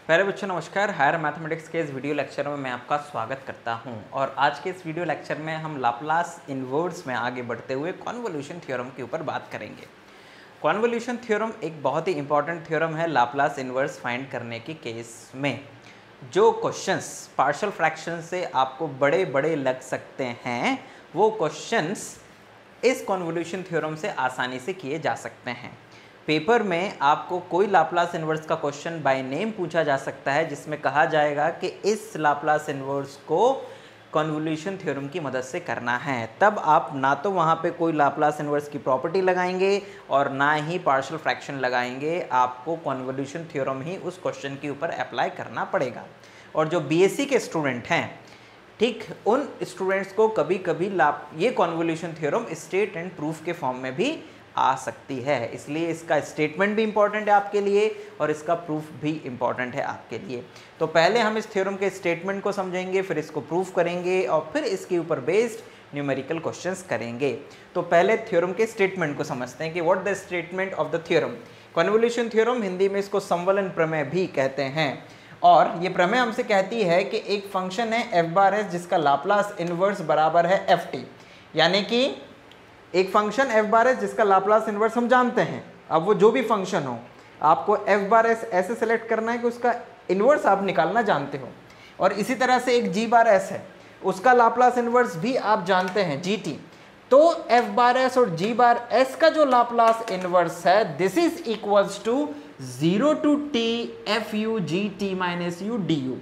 प्यारे बच्चों नमस्कार। हायर मैथमेटिक्स के इस वीडियो लेक्चर में मैं आपका स्वागत करता हूं और आज के इस वीडियो लेक्चर में हम लाप्लास इनवर्स में आगे बढ़ते हुए कॉन्वोल्यूशन थ्योरम के ऊपर बात करेंगे। कॉन्वोल्यूशन थ्योरम एक बहुत ही इंपॉर्टेंट थ्योरम है लाप्लास इनवर्स फाइंड करने के केस में। जो क्वेश्चंस पार्शियल फ्रैक्शन से आपको बड़े बड़े लग सकते हैं वो क्वेश्चंस इस कॉन्वोल्यूशन थ्योरम से आसानी से किए जा सकते हैं। पेपर में आपको कोई लाप्लास इनवर्स का क्वेश्चन बाय नेम पूछा जा सकता है जिसमें कहा जाएगा कि इस लाप्लास इनवर्स को कॉन्वोल्यूशन थ्योरम की मदद से करना है, तब आप ना तो वहाँ पे कोई लाप्लास इनवर्स की प्रॉपर्टी लगाएंगे और ना ही पार्शियल फ्रैक्शन लगाएंगे। आपको कॉन्वोल्यूशन थ्योरम ही उस क्वेश्चन के ऊपर अप्लाई करना पड़ेगा। और जो बीएससी के स्टूडेंट हैं, ठीक, उन स्टूडेंट्स को कभी कभी ये convolution theorem state and proof के फॉर्म में भी आ सकती है, इसलिए इसका स्टेटमेंट भी इंपॉर्टेंट है आपके लिए और इसका प्रूफ भी इंपॉर्टेंट है आपके लिए। तो पहले हम इस थ्योरम के स्टेटमेंट को समझेंगे, फिर इसको प्रूफ करेंगे और फिर इसके ऊपर बेस्ड न्यूमेरिकल क्वेश्चंस करेंगे। तो पहले थ्योरम के स्टेटमेंट को समझते हैं कि what the statement of the theorem. Convolution theorem, Hindi में इसको संवलन प्रमेय भी कहते हैं, और ये प्रमेय हमसे कहती है कि एक फंक्शन है एफ बार एस जिसका लाप्लास इनवर्स बराबर है एफ टी, यानी कि एक फंक्शन एफ बार एस जिसका लाप्लास इनवर्स हम जानते हैं। अब वो जो भी फंक्शन हो, आपको एफ बार एस ऐसे सेलेक्ट करना है कि उसका इनवर्स आप निकालना जानते हो। और इसी तरह से एक जी बार एस है, उसका लाप्लास इनवर्स भी आप जानते हैं, जी टी। तो एफ बार एस और जी बार एस का जो लाप्लास इनवर्स है, this is equals to 0 to T F U G T minus U D U,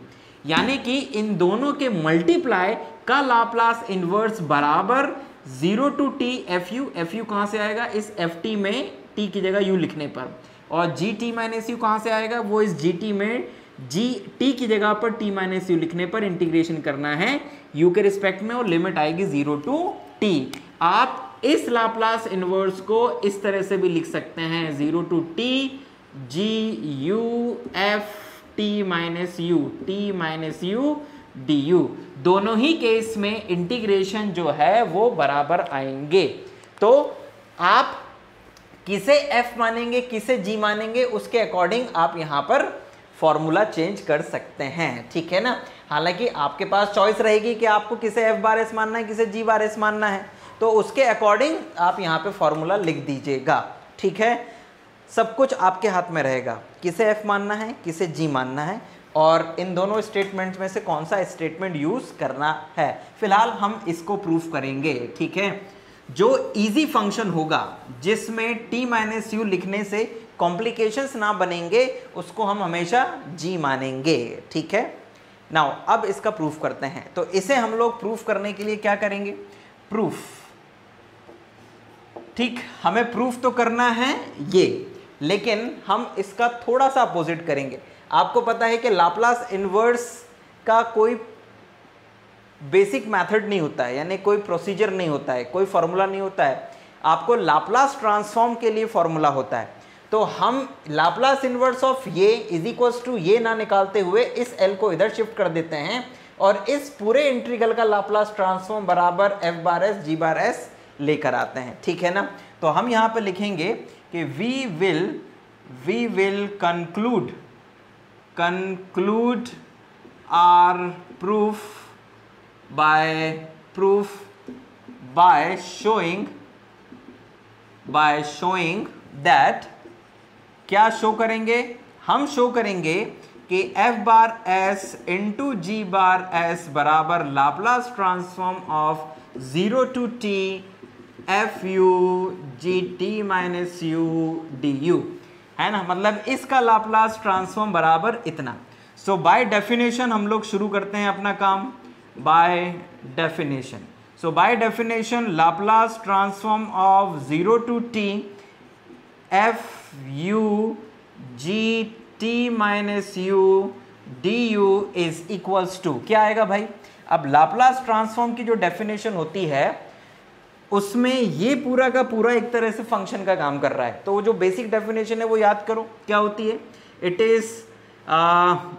यानी कि इन दोनों के मल्टीप्लाई का लाप्लास इनवर्स बराबर 0 टू टी एफ यू कहाँ से आएगा, इस एफ टी में टी की जगह यू लिखने पर, और जी टी माइनस यू कहाँ से आएगा, वो इस जी टी में जी टी की जगह पर टी माइनस यू लिखने पर इंटीग्रेशन करना है यू के रिस्पेक्ट में, और लिमिट आएगी 0 टू टी। आप इस लाप्लास इनवर्स को इस तरह से भी लिख सकते हैं, 0 to T G U F T minus U D U. दोनों ही केस में इंटीग्रेशन जो है वो बराबर आएंगे। तो आप किसे f मानेंगे किसे g मानेंगे उसके अकॉर्डिंग आप यहां पर फॉर्मूला चेंज कर सकते हैं, ठीक है ना। हालांकि आपके पास चॉइस रहेगी कि आपको किसे f बार s मानना है किसे g बार s मानना है, तो उसके अकॉर्डिंग आप यहां पे फॉर्मूला लिख दीजिएगा, ठीक है। सब कुछ आपके हाथ में रहेगा, किसे f मानना है किसे g मानना है और इन दोनों स्टेटमेंट्स में से कौन सा स्टेटमेंट यूज करना है। फिलहाल हम इसको प्रूफ करेंगे, ठीक है। जो इजी फंक्शन होगा जिसमें t माइनस यू लिखने से कॉम्प्लिकेशंस ना बनेंगे उसको हम हमेशा g मानेंगे, ठीक है। नाउ अब इसका प्रूफ करते हैं। तो इसे हम लोग प्रूफ करने के लिए क्या करेंगे, प्रूफ, ठीक। हमें प्रूफ तो करना है ये, लेकिन हम इसका थोड़ा सा अपोजिट करेंगे। आपको पता है कि लाप्लास इनवर्स का कोई बेसिक मेथड नहीं होता है, यानी कोई प्रोसीजर नहीं होता है, कोई फॉर्मूला नहीं होता है। आपको लाप्लास ट्रांसफॉर्म के लिए फॉर्मूला होता है। तो हम लाप्लास इनवर्स ऑफ ये इज इक्वल्स टू ये ना निकालते हुए इस एल को इधर शिफ्ट कर देते हैं और इस पूरे इंटीग्रल का लाप्लास ट्रांसफॉर्म बराबर F bar S G bar S लेकर आते हैं, ठीक है ना। तो हम यहाँ पे लिखेंगे कि we will conclude our proof by showing that, क्या शो करेंगे, हम शो करेंगे कि f बार s इंटू जी बार s बराबर Laplace transform of 0 to t F U G T minus U D U, है ना। मतलब इसका लाप्लास ट्रांसफॉर्म बराबर इतना। सो बाय डेफिनेशन हम लोग शुरू करते हैं अपना काम, by definition. So by definition Laplace transform of 0 to T F U G T minus U D U is equals to क्या आएगा भाई। अब लाप्लास ट्रांसफॉर्म की जो डेफिनेशन होती है उसमें ये पूरा का पूरा एक तरह से फंक्शन का काम कर रहा है। तो वो जो बेसिक डेफिनेशन है वो याद करो क्या होती है। इट इज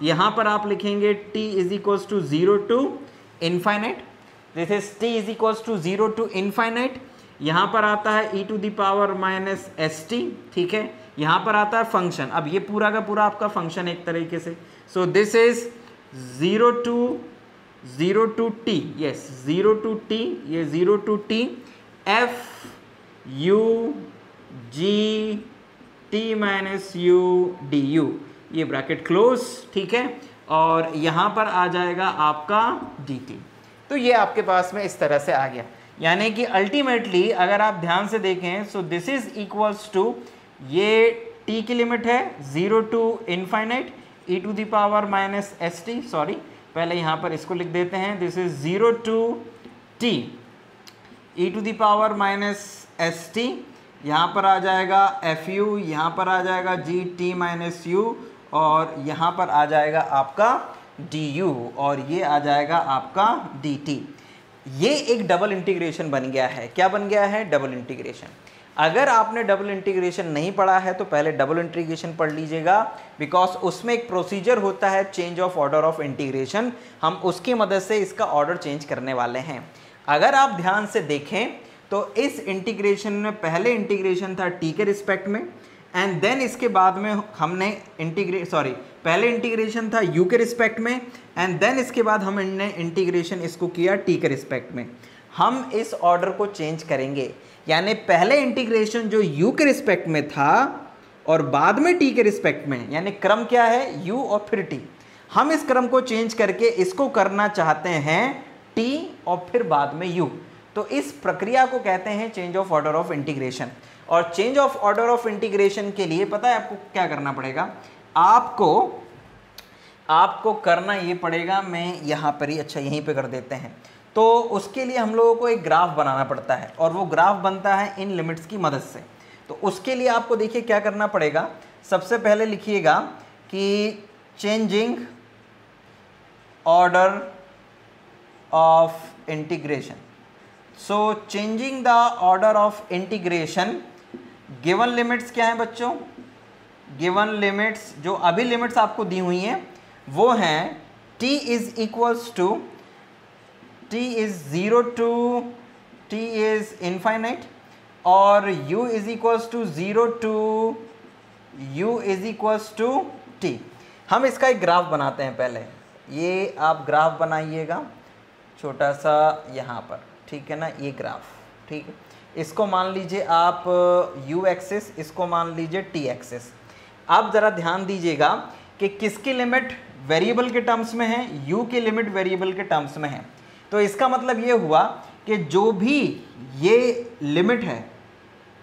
यहां पर आप लिखेंगे t is equals to 0 to infinite, this is t is equals to 0 to infinite यहाँ पर आता है e to the power minus S T, ठीक है, यहाँ पर आता है फंक्शन। अब ये पूरा का पूरा आपका फंक्शन एक तरीके से, so this is 0 to T, yes 0 to T, ये 0 to T F U G T minus U D U, ये ब्रैकेट क्लोज, ठीक है, और यहाँ पर आ जाएगा आपका डी टी। तो ये आपके पास में इस तरह से आ गया, यानी कि अल्टीमेटली अगर आप ध्यान से देखें, so this is equals to, ये t की लिमिट है 0 to infinite e to the power minus S T, sorry पहले यहाँ पर इसको लिख देते हैं, this is 0 to t e to the power minus S T, यहाँ पर आ जाएगा एफ यू, यहाँ पर आ जाएगा जी टी माइनस यू, और यहाँ पर आ जाएगा आपका डी यू, और ये आ जाएगा आपका डी टी। ये एक डबल इंटीग्रेशन बन गया है। क्या बन गया है? Double integration. अगर आपने डबल इंटीग्रेशन नहीं पढ़ा है तो पहले डबल इंटीग्रेशन पढ़ लीजिएगा, बिकॉज उसमें एक प्रोसीजर होता है change of order of integration, हम उसकी मदद से इसका ऑर्डर चेंज करने वाले हैं। अगर आप ध्यान से देखें तो इस इंटीग्रेशन में पहले इंटीग्रेशन था टी के रिस्पेक्ट में, एंड देन इसके बाद में हमने पहले इंटीग्रेशन था यू के रिस्पेक्ट में, एंड देन इसके बाद हमने इंटीग्रेशन इसको किया टी के रिस्पेक्ट में। हम इस ऑर्डर को चेंज करेंगे, यानी पहले इंटीग्रेशन जो u के रिस्पेक्ट में था और बाद में t के रिस्पेक्ट में, यानी क्रम क्या है? u और फिर t। हम इस क्रम को चेंज करके इसको करना चाहते हैं t और फिर बाद में u। तो इस प्रक्रिया को कहते हैं change of order of integration. और change of order of integration के लिए पता है आपको क्या करना पड़ेगा? आपको करना ये पड़ेगा, मैं यहाँ पर ही, अच्छा यहीं पे कर देते हैं। तो उसके लिए हम लोगों को एक ग्राफ बनाना पड़ता है, और वो ग्राफ बनता है इन लिमिट्स की मदद से। तो उसके लिए आपको देखिए क्या करना पड़ेगा। सबसे पहले लिखिएगा कि changing order of integration. So changing the order of integration, given limits क्या हैं बच्चों? गिवन लिमिट्स जो अभी लिमिट्स आपको दी हुई हैं वो हैं t is equals to, t is 0 to t is infinite, और u is equals to 0 to u is equals to t। हम इसका एक ग्राफ बनाते हैं। पहले ये आप ग्राफ बनाइएगा छोटा सा यहाँ पर, ठीक है ना, ये ग्राफ, ठीक है। इसको मान लीजिए आप u एक्सिस, इसको मान लीजिए t एक्सिस। आप ज़रा ध्यान दीजिएगा कि किसकी लिमिट वेरिएबल के टर्म्स में है? u की लिमिट वेरिएबल के टर्म्स में है। तो इसका मतलब ये हुआ कि जो भी ये लिमिट है,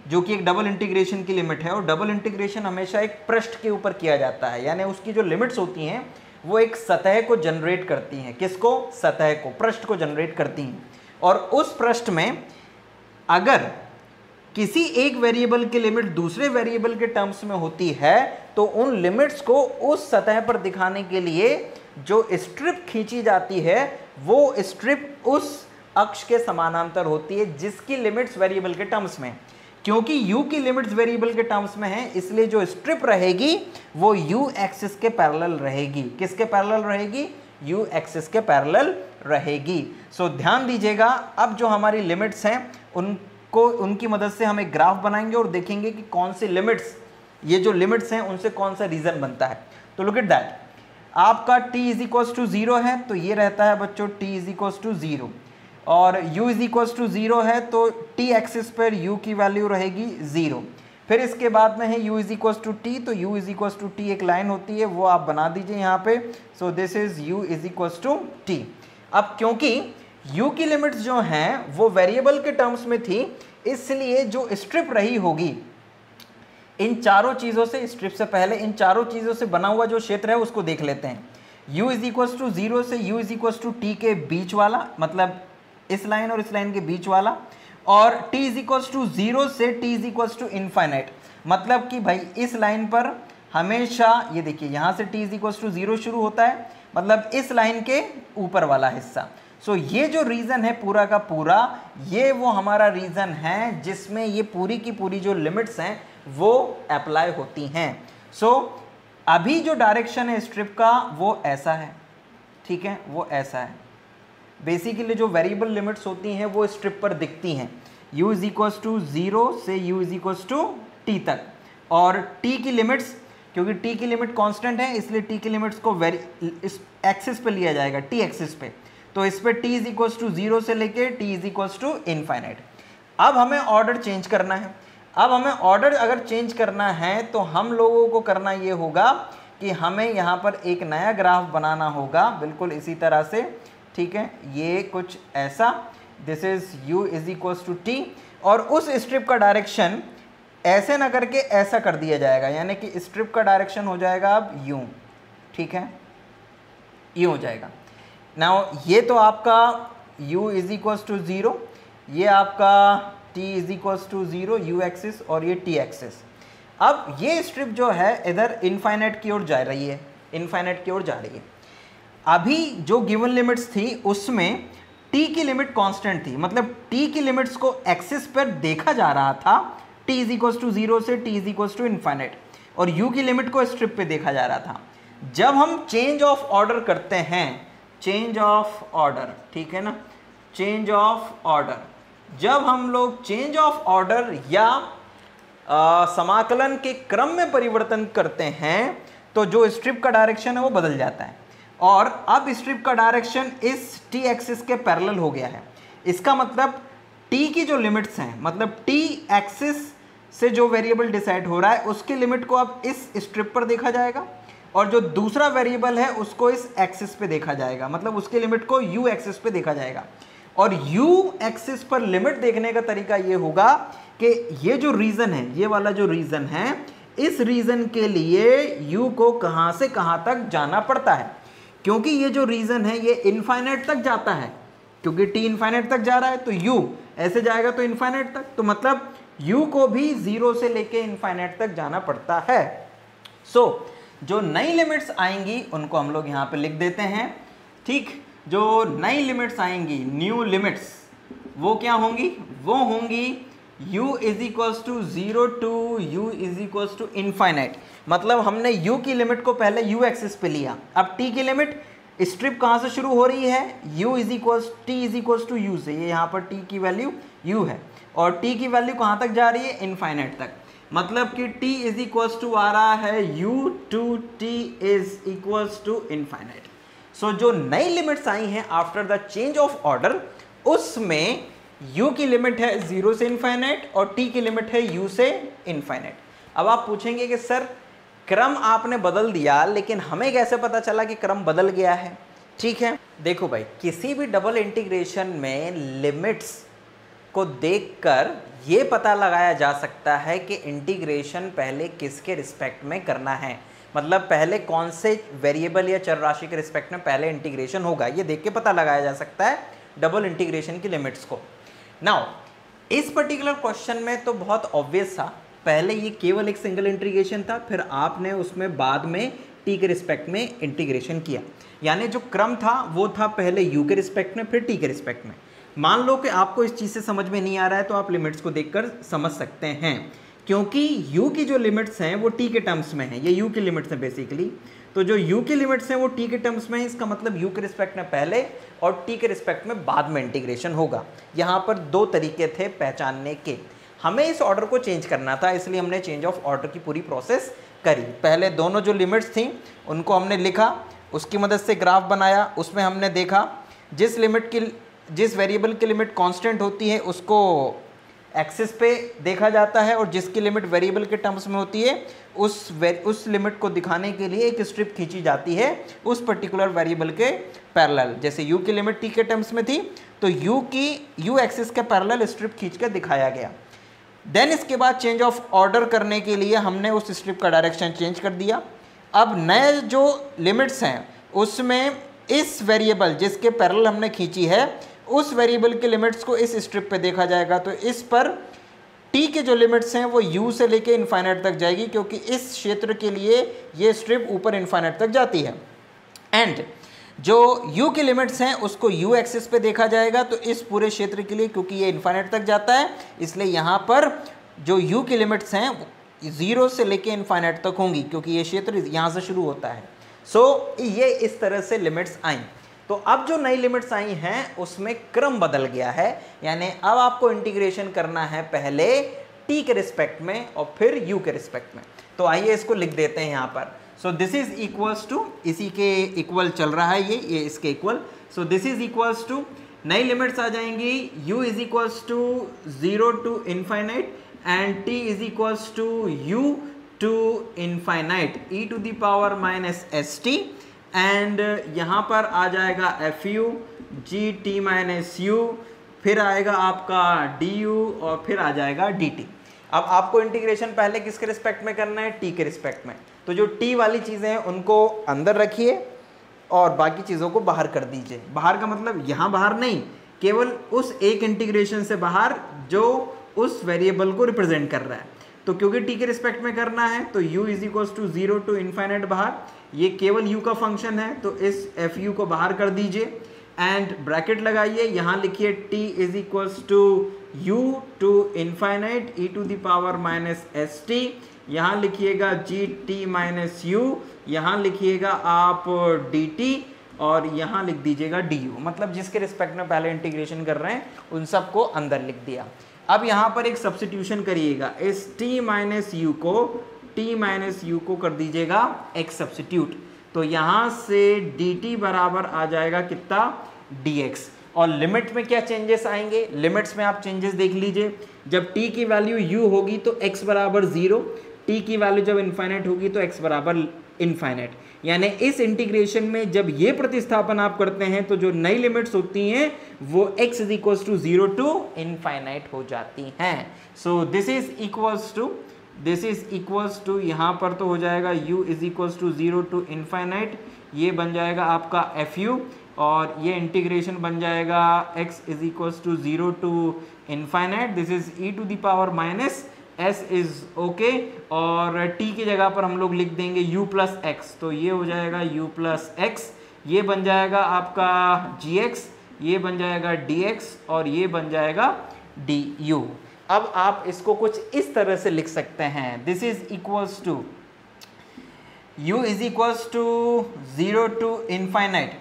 जो कि एक डबल इंटीग्रेशन की लिमिट है, और डबल इंटीग्रेशन हमेशा एक पृष्ठ के ऊपर किया जाता है, यानी उसकी जो लिमिट्स होती हैं वो एक सतह को जनरेट करती हैं। किसको? सतह को, पृष्ठ को जनरेट करती हैं। और उस पृष्ठ में अगर किसी एक वेरिएबल की लिमिट दूसरे वेरिएबल के टर्म्स में होती है तो उन लिमिट्स को उस सतह पर दिखाने के लिए जो स्ट्रिप खींची जाती है वो स्ट्रिप उस अक्ष के समानांतर होती है जिसकी लिमिट्स वेरिएबल के टर्म्स में। क्योंकि u की लिमिट्स वेरिएबल के टर्म्स में है, इसलिए जो स्ट्रिप रहेगी वो u एक्सिस के पैरेलल रहेगी। किसके पैरेलल रहेगी? u एक्सिस के पैरेलल रहेगी। सो ध्यान दीजिएगा, अब जो हमारी लिमिट्स हैं उनकी मदद से हम एक ग्राफ बनाएंगे और देखेंगे कि कौन सी लिमिट्स, ये जो लिमिट्स हैं उनसे कौन सा रीजन बनता है। तो लुक एट दैट, आपका t इज इक्वल्स टू 0 है तो ये रहता है बच्चों t इज इक्वल्स टू 0, और u इज इक्वल्स टू 0 है तो t एक्सिस पर u की वैल्यू रहेगी 0। फिर इसके बाद में है u is equals to t, तो u is equals to t एक लाइन होती है, वो आप बना दीजिए यहाँ पे। So this is u is equals to t। अब क्योंकि u की लिमिट्स जो हैं वो वेरिएबल के टर्म्स में थी, इसलिए जो स्ट्रिप रही होगी इन चारों चीज़ों से, स्ट्रिप से पहले इन चारों चीज़ों से बना हुआ जो क्षेत्र है उसको देख लेते हैं। u इज इक्वल्स टू 0 से u is equals to t के बीच वाला, मतलब इस लाइन और इस लाइन के बीच वाला, और t इज इक्वल्स टू 0 से t is equals to infinite, मतलब कि भाई इस लाइन पर हमेशा ये देखिए यहाँ से t इज इक्वल्स टू 0 शुरू होता है, मतलब इस लाइन के ऊपर वाला हिस्सा। सो ये जो रीजन है पूरा का पूरा, ये वो हमारा रीजन है जिसमें ये पूरी की पूरी जो लिमिट्स हैं वो अप्लाई होती हैं। सो अभी जो डायरेक्शन है स्ट्रिप का वो ऐसा है, ठीक है, वो ऐसा है। बेसिकली जो वेरिएबल लिमिट्स होती हैं वो स्ट्रिप पर दिखती हैं, u इज इक्वल्स टू 0 से u is equals to t तक, और t की लिमिट्स, क्योंकि t की लिमिट कांस्टेंट है इसलिए t की लिमिट्स को इस एक्सिस पे लिया जाएगा, t एक्सिस पे, तो इस पे t इज इक्वल्स टू 0 से लेके t is equals to infinite. अब हमें ऑर्डर चेंज करना है। अब हमें ऑर्डर अगर चेंज करना है तो हम लोगों को करना ये होगा कि हमें यहाँ पर एक नया ग्राफ बनाना होगा, बिल्कुल इसी तरह से, ठीक है, ये कुछ ऐसा, this is u is equals to t, और उस स्ट्रिप का डायरेक्शन ऐसे ना करके ऐसा कर दिया जाएगा, यानी कि स्ट्रिप का डायरेक्शन हो जाएगा अब यूं, ठीक है, यूं हो जाएगा। नाउ ये तो आपका u इज इक्वल्स टू 0, ये आपका t is equals to 0 u axis, और ये t एक्सिस। अब ये स्ट्रिप जो है इधर इनफाइनाइट की ओर जा रही है, इनफाइनाइट की ओर जा रही है। अभी जो गिवन लिमिट्स थी उसमें t की लिमिट कांस्टेंट थी, मतलब t की लिमिट्स को एक्सिस पर देखा जा रहा था, t इज इक्वल्स टू 0 से t is equals to infinite, और u की लिमिट को स्ट्रिप पे देखा जा रहा था। जब हम चेंज ऑफ ऑर्डर करते हैं, चेंज ऑफ ऑर्डर, ठीक है ना, चेंज ऑफ ऑर्डर, जब हम लोग चेंज ऑफ ऑर्डर या समाकलन के क्रम में परिवर्तन करते हैं तो जो स्ट्रिप का डायरेक्शन है वो बदल जाता है, और अब स्ट्रिप का डायरेक्शन इस t एक्सिस के पैरेलल हो गया है। इसका मतलब t की जो लिमिट्स हैं, मतलब t एक्सिस से जो वेरिएबल डिसाइड हो रहा है उसकी लिमिट को अब इस स्ट्रिप पर देखा जाएगा, और जो दूसरा वेरिएबल है उसको इस एक्सिस पे देखा जाएगा, मतलब उसकी लिमिट को u एक्सिस पे देखा जाएगा। और u एक्सिस पर लिमिट देखने का तरीका ये होगा कि ये जो रीजन है, ये वाला जो रीजन है, इस रीजन के लिए u को कहां से कहां तक जाना पड़ता है, क्योंकि ये जो रीजन है ये इनफाइनाइट तक जाता है, क्योंकि t इनफाइनाइट तक जा रहा है तो u ऐसे जाएगा तो इनफाइनाइट तक, तो मतलब u को भी 0 से लेके इनफाइनाइट तक जाना पड़ता है। सो जो नई लिमिट्स आएंगी उनको हम लोग यहाँ पे लिख देते हैं, ठीक। जो नई लिमिट्स आएंगी, न्यू लिमिट्स, वो क्या होंगी, वो होंगी u is equals to 0 to u is equals to infinite. मतलब हमने u की लिमिट को पहले u एक्सिस पे लिया, अब t की लिमिट, स्ट्रिप कहाँ से शुरू हो रही है, u is equals t is equals to u से, ये यहाँ पर t की वैल्यू u है, और t की वैल्यू कहाँ तक जा रही है, इनफाइनाइट तक, मतलब कि t इज इक्वल्स टू आ रहा है u to t is equals to infinite. So जो नई लिमिट्स आई हैं after the change of order, उसमें u की लिमिट है 0 से इनफाइनाइट और t की लिमिट है u से इनफाइनाइट। अब आप पूछेंगे कि सर क्रम आपने बदल दिया, लेकिन हमें कैसे पता चला कि क्रम बदल गया है, ठीक है। देखो भाई, किसी भी डबल इंटीग्रेशन में लिमिट्स को देखकर ये पता लगाया जा सकता है कि इंटीग्रेशन पहले किसके रिस्पेक्ट में करना है, मतलब पहले कौन से वेरिएबल या चर राशि के रिस्पेक्ट में पहले इंटीग्रेशन होगा, ये देख के पता लगाया जा सकता है डबल इंटीग्रेशन की लिमिट्स को। नाउ इस पर्टिकुलर क्वेश्चन में तो बहुत ऑब्वियस था, पहले ये केवल एक सिंगल इंटीग्रेशन था, फिर आपने उसमें बाद में t के रिस्पेक्ट में इंटीग्रेशन किया, यानी जो क्रम था वो था पहले u के रिस्पेक्ट में फिर t के रिस्पेक्ट में। मान लो कि आपको इस चीज़ से समझ में नहीं आ रहा है तो आप लिमिट्स को देखकर समझ सकते हैं, क्योंकि u की जो लिमिट्स हैं वो t के टर्म्स में हैं, ये u की लिमिट्स हैं बेसिकली, तो जो u की लिमिट्स हैं वो t के टर्म्स में है, इसका मतलब u के रिस्पेक्ट में पहले और t के रिस्पेक्ट में बाद में इंटीग्रेशन होगा। यहाँ पर दो तरीके थे पहचानने के, हमें इस ऑर्डर को चेंज करना था, इसलिए हमने चेंज ऑफ ऑर्डर की पूरी प्रोसेस करी। पहले दोनों जो लिमिट्स थी उनको हमने लिखा, उसकी मदद से ग्राफ बनाया, उसमें हमने देखा जिस वेरिएबल की लिमिट कांस्टेंट होती है उसको एक्सिस पे देखा जाता है, और जिसकी लिमिट वेरिएबल के टर्म्स में होती है उस लिमिट को दिखाने के लिए एक स्ट्रिप खींची जाती है उस पर्टिकुलर वेरिएबल के पैरेलल। जैसे u की लिमिट t के टर्म्स में थी तो u एक्सिस के पैरेलल स्ट्रिप खींच कर दिखाया गया। देन इसके बाद चेंज ऑफ ऑर्डर करने के लिए हमने उस स्ट्रिप का डायरेक्शन चेंज कर दिया। अब नए जो लिमिट्स हैं उसमें इस वेरिएबल जिसके पैरेलल हमने खींची है उस वेरिएबल के लिमिट्स को इस स्ट्रिप पे देखा जाएगा, तो इस पर t के जो लिमिट्स हैं वो u से लेके इनफाइनाइट तक जाएगी, क्योंकि इस क्षेत्र के लिए ये स्ट्रिप ऊपर इनफाइनाइट तक जाती है। एंड जो u की लिमिट्स हैं उसको u एक्सिस पे देखा जाएगा, तो इस पूरे क्षेत्र के लिए क्योंकि ये इनफाइनाइट तक जाता है इसलिए यहाँ पर जो u की लिमिट्स हैं 0 से लेके इनफाइनाइट तक होंगी, क्योंकि ये क्षेत्र यहाँ से शुरू होता है। सो ये इस तरह से लिमिट्स आई। तो अब जो नई लिमिट्स आई हैं उसमें क्रम बदल गया है, यानी अब आपको इंटीग्रेशन करना है पहले t के रिस्पेक्ट में और फिर u के रिस्पेक्ट में। तो आइए इसको लिख देते हैं यहाँ पर। So this is equals to, इसी के इक्वल चल रहा है ये इसके equal. So this is equals to, नई लिमिट्स आ जाएंगी u is equals to 0 to infinite and t is equals to u to infinite e to the power minus S T, and यहाँ पर आ जाएगा fu gt माइनस u, फिर आएगा आपका du और फिर आ जाएगा dt। अब आपको इंटीग्रेशन पहले किसके रिस्पेक्ट में करना है, t के रिस्पेक्ट में। तो जो t वाली चीज़ें हैं उनको अंदर रखिए और बाकी चीज़ों को बाहर कर दीजिए। बाहर का मतलब यहाँ बाहर नहीं, केवल उस एक इंटीग्रेशन से बाहर जो उस वेरिएबल को रिप्रेजेंट कर रहा है। तो क्योंकि t के रिस्पेक्ट में करना है तो u is equals to 0 to infinite बाहर, ये केवल u का फंक्शन है तो इस fu को बाहर कर दीजिए एंड ब्रैकेट लगाइए, यहाँ लिखिए t is equals to u to infinite e to the power minus S T, यहाँ लिखिएगा gt माइनस u, यहाँ लिखिएगा आप dt और यहाँ लिख दीजिएगा du। मतलब जिसके रिस्पेक्ट में पहले इंटीग्रेशन कर रहे हैं उन सबको अंदर लिख दिया। अब यहाँ पर एक सब्स्टिट्यूशन करिएगा, इस t माइनस u को कर दीजिएगा एक सब्स्टिट्यूट, तो यहाँ से dt बराबर आ जाएगा कितना, dx। और लिमिट में क्या चेंजेस आएंगे, लिमिट्स में आप चेंजेस देख लीजिए। जब t की वैल्यू u होगी तो x बराबर 0, t की वैल्यू जब इनफाइनाइट होगी तो x बराबर इनफाइनाइट। यानी इस इंटीग्रेशन में जब ये प्रतिस्थापन आप करते हैं तो जो नई लिमिट्स होती हैं वो x is equals to 0 to infinite हो जाती हैं। So this is equals to यहाँ पर तो हो जाएगा u is equals to 0 to infinite, ये बन जाएगा आपका fu, और ये इंटीग्रेशन बन जाएगा x is equals to 0 to infinite, this is e to the power minus s is okay, और t की जगह पर हम लोग लिख देंगे u प्लस x, तो ये हो जाएगा u प्लस x, ये बन जाएगा आपका gx, ये बन जाएगा dx और ये बन जाएगा du। अब आप इसको कुछ इस तरह से लिख सकते हैं, this is equals to u is equals to 0 to infinite,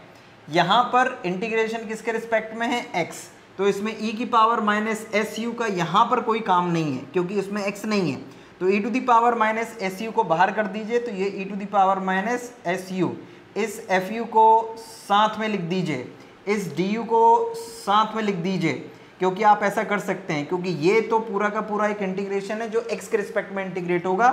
यहाँ पर इंटीग्रेशन किसके रिस्पेक्ट में है, x, तो इसमें e की पावर माइनस एस यू का यहाँ पर कोई काम नहीं है क्योंकि इसमें x नहीं है, तो e to the power minus S U को बाहर कर दीजिए, तो ये e to the power minus S U, इस एफ यू को साथ में लिख दीजिए, इस डी यू को साथ में लिख दीजिए, क्योंकि आप ऐसा कर सकते हैं क्योंकि ये तो पूरा का पूरा एक इंटीग्रेशन है जो x के रिस्पेक्ट में इंटीग्रेट होगा,